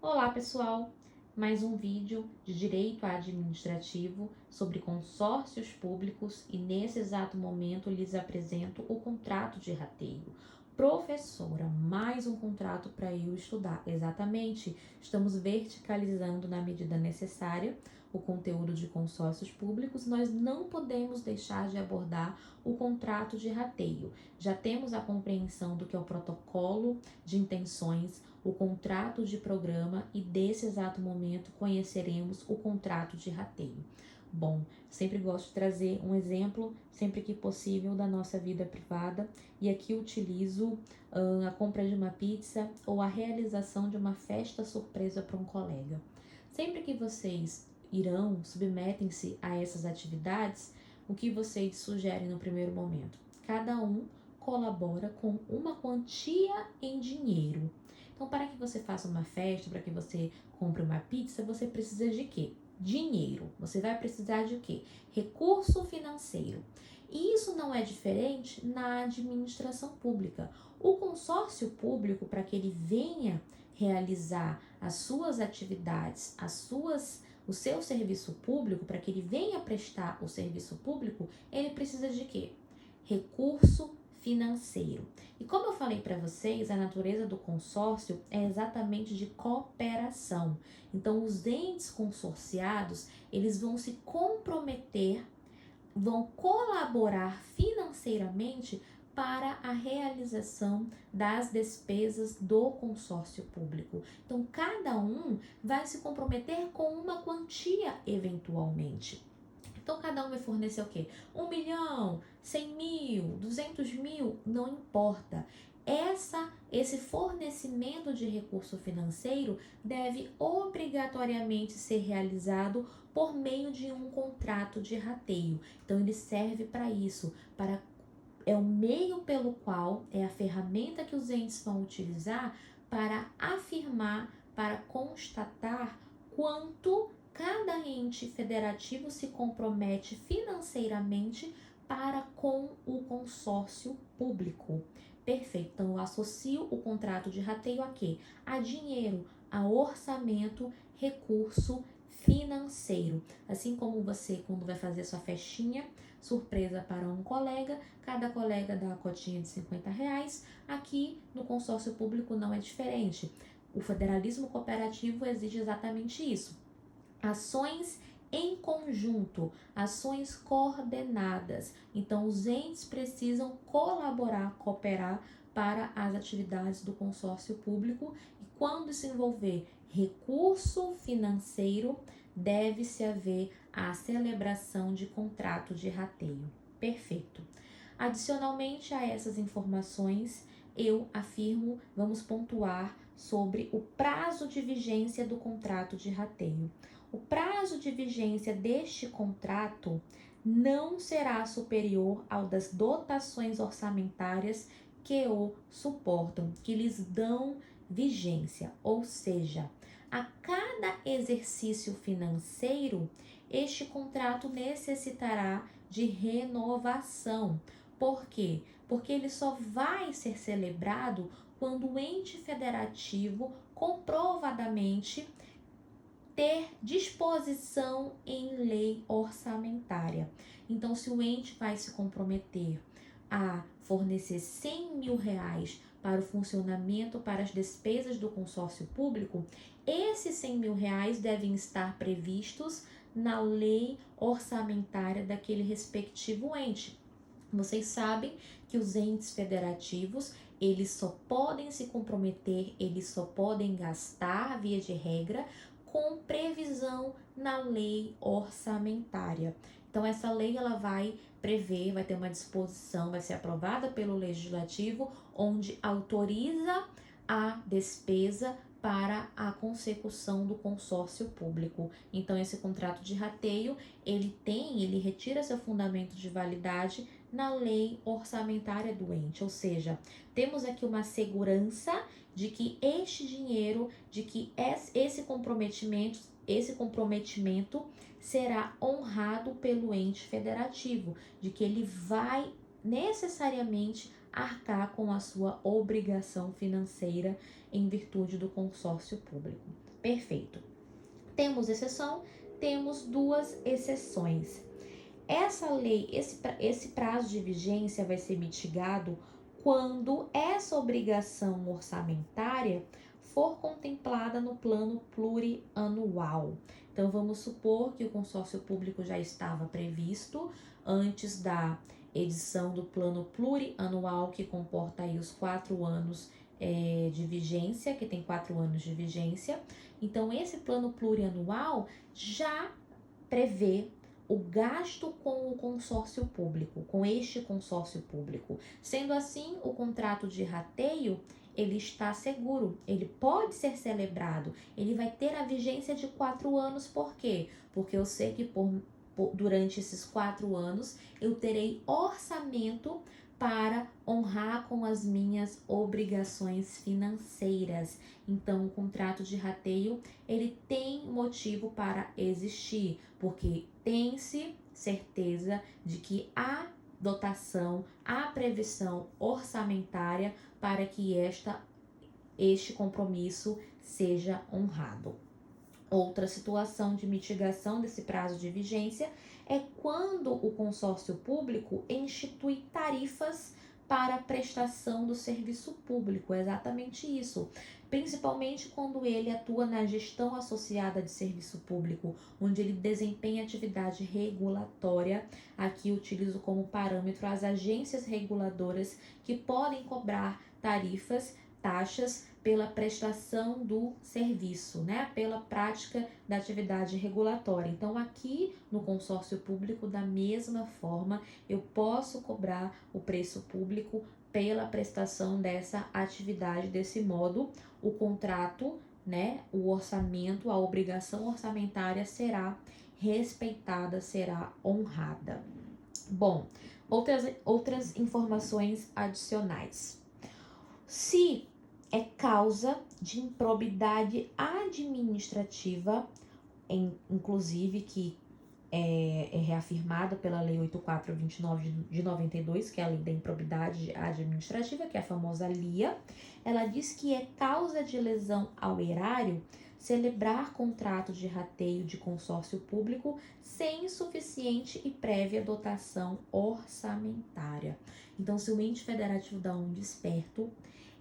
Olá pessoal, mais um vídeo de direito administrativo sobre consórcios públicos e nesse exato momento lhes apresento o contrato de rateio. Professora, mais um contrato para eu estudar. Exatamente, estamos verticalizando na medida necessária o conteúdo de consórcios públicos, nós não podemos deixar de abordar o contrato de rateio. Já temos a compreensão do que é o protocolo de intenções, o contrato de programa e desse exato momento conheceremos o contrato de rateio. Bom, sempre gosto de trazer um exemplo, sempre que possível, da nossa vida privada e aqui utilizo a compra de uma pizza ou a realização de uma festa surpresa para um colega. Sempre que vocês submetem-se a essas atividades, o que vocês sugerem no primeiro momento? Cada um colabora com uma quantia em dinheiro. Então, para que você faça uma festa, para que você compre uma pizza, você precisa de quê? Dinheiro. Você vai precisar de quê? Recurso financeiro. E isso não é diferente na administração pública. O consórcio público, para que ele venha realizar as suas atividades, o seu serviço público, para que ele venha prestar o serviço público, ele precisa de quê? Recurso financeiro. E como eu falei para vocês, a natureza do consórcio é exatamente de cooperação. Então, os entes consorciados, eles vão se comprometer, vão colaborar financeiramente para a realização das despesas do consórcio público. Então, cada um vai se comprometer com uma quantia eventualmente. Então, cada um vai fornecer o quê? 1 milhão, 100 mil, 200 mil, não importa. Esse fornecimento de recurso financeiro deve obrigatoriamente ser realizado por meio de um contrato de rateio. Então, ele serve para isso, é o meio pelo qual, é a ferramenta que os entes vão utilizar para afirmar, para constatar quanto cada ente federativo se compromete financeiramente para com o consórcio público. Perfeito. Então, eu associo o contrato de rateio a quê? A dinheiro, a orçamento, recurso financeiro. Assim como você, quando vai fazer sua festinha surpresa para um colega, cada colega dá a cotinha de R$ 50. Aqui no consórcio público não é diferente. O federalismo cooperativo exige exatamente isso. Ações em conjunto, ações coordenadas. Então, os entes precisam colaborar, cooperar para as atividades do consórcio público e quando se envolver recurso financeiro, deve-se haver a celebração de contrato de rateio. Perfeito. Adicionalmente a essas informações, eu afirmo, vamos pontuar sobre o prazo de vigência do contrato de rateio. O prazo de vigência deste contrato não será superior ao das dotações orçamentárias que o suportam, que lhes dão vigência, ou seja, a cada exercício financeiro, este contrato necessitará de renovação. Por quê? Porque ele só vai ser celebrado quando o ente federativo comprovadamente ter disposição em lei orçamentária. Então, se o ente vai se comprometer a fornecer R$ 100 mil para o funcionamento, para as despesas do consórcio público, esses R$ 100 mil devem estar previstos na lei orçamentária daquele respectivo ente. Vocês sabem que os entes federativos, eles só podem se comprometer, eles só podem gastar, via de regra, com previsão na lei orçamentária. Então, essa lei ela vai prever, vai ter uma disposição, vai ser aprovada pelo Legislativo, onde autoriza a despesa para a consecução do consórcio público. Então, esse contrato de rateio, ele retira seu fundamento de validade na lei orçamentária do ente, ou seja, temos aqui uma segurança de que este dinheiro, de que esse comprometimento será honrado pelo ente federativo, de que ele vai necessariamente arcar com a sua obrigação financeira em virtude do consórcio público. Perfeito. Temos exceção, temos duas exceções. Essa lei, esse prazo de vigência vai ser mitigado quando essa obrigação orçamentária for contemplada no plano plurianual. Então, vamos supor que o consórcio público já estava previsto antes da edição do plano plurianual, que comporta aí os 4 anos de vigência, que tem 4 anos de vigência. Então, esse plano plurianual já prevê o gasto com o consórcio público, com este consórcio público. Sendo assim, o contrato de rateio, ele está seguro, ele pode ser celebrado, ele vai ter a vigência de 4 anos, por quê? Porque eu sei que durante esses 4 anos eu terei orçamento para honrar com as minhas obrigações financeiras. Então, o contrato de rateio, ele tem motivo para existir, porque tem-se certeza de que há dotação, há previsão orçamentária para que este compromisso seja honrado. Outra situação de mitigação desse prazo de vigência é quando o consórcio público institui tarifas para a prestação do serviço público, é exatamente isso. Principalmente quando ele atua na gestão associada de serviço público, onde ele desempenha atividade regulatória. Aqui utilizo como parâmetro as agências reguladoras que podem cobrar taxas pela prestação do serviço, né? Pela prática da atividade regulatória. Então, aqui no consórcio público, da mesma forma, eu posso cobrar o preço público pela prestação dessa atividade. Desse modo, o contrato, né? O orçamento, a obrigação orçamentária será respeitada, será honrada. Bom, outras informações adicionais. Se é causa de improbidade administrativa, inclusive que é reafirmada pela Lei 8429 de 92, que é a Lei da Improbidade Administrativa, que é a famosa LIA. Ela diz que é causa de lesão ao erário celebrar contrato de rateio de consórcio público sem suficiente e prévia dotação orçamentária. Então, se o ente federativo dá um desperto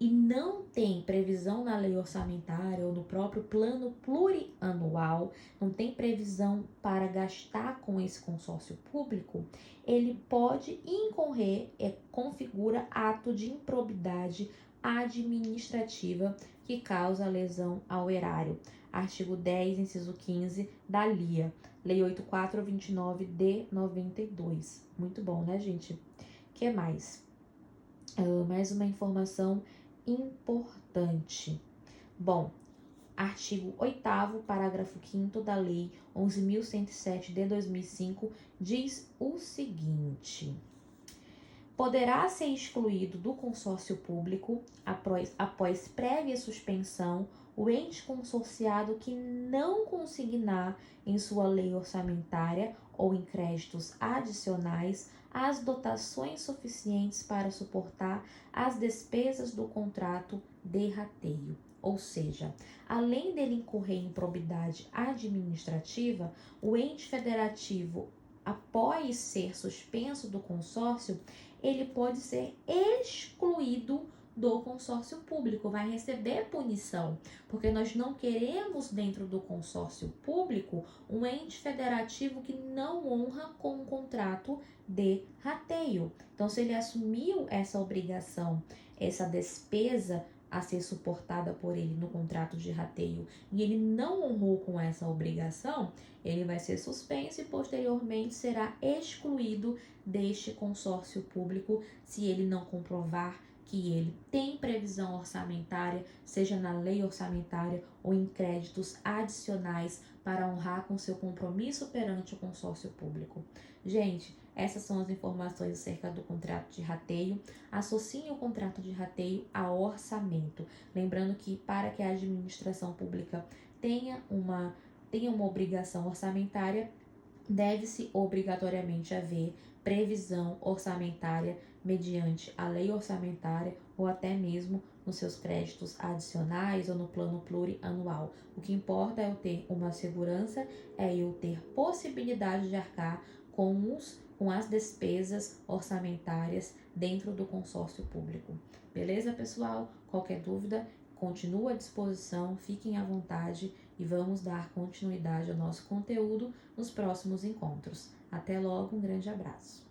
e não tem previsão na lei orçamentária ou no próprio plano plurianual, não tem previsão para gastar com esse consórcio público, ele pode incorrer, configura ato de improbidade administrativa que causa lesão ao erário. Artigo 10, inciso 15 da LIA, Lei 8429 de 92. Muito bom, né, gente? Que mais? Mais uma informação importante. Bom, artigo 8º, parágrafo 5º da Lei 11.107 de 2005 diz o seguinte: poderá ser excluído do consórcio público, após prévia suspensão, o ente consorciado que não consignar em sua lei orçamentária ou em créditos adicionais as dotações suficientes para suportar as despesas do contrato de rateio. Ou seja, além dele incorrer em improbidade administrativa, o ente federativo, após ser suspenso do consórcio, ele pode ser excluído do consórcio público, vai receber punição, porque nós não queremos dentro do consórcio público um ente federativo que não honra com um contrato de rateio. Então, se ele assumiu essa obrigação, essa despesa a ser suportada por ele no contrato de rateio e ele não honrou com essa obrigação, ele vai ser suspenso e posteriormente será excluído deste consórcio público se ele não comprovar que ele tem previsão orçamentária, seja na lei orçamentária ou em créditos adicionais para honrar com seu compromisso perante o consórcio público. Gente, essas são as informações acerca do contrato de rateio. Associem o contrato de rateio a orçamento. Lembrando que para que a administração pública tenha uma obrigação orçamentária, deve-se obrigatoriamente haver previsão orçamentária mediante a lei orçamentária ou até mesmo nos seus créditos adicionais ou no plano plurianual. O que importa é eu ter uma segurança, é eu ter possibilidade de arcar com as despesas orçamentárias dentro do consórcio público. Beleza, pessoal? Qualquer dúvida, continua à disposição, fiquem à vontade e vamos dar continuidade ao nosso conteúdo nos próximos encontros. Até logo, um grande abraço.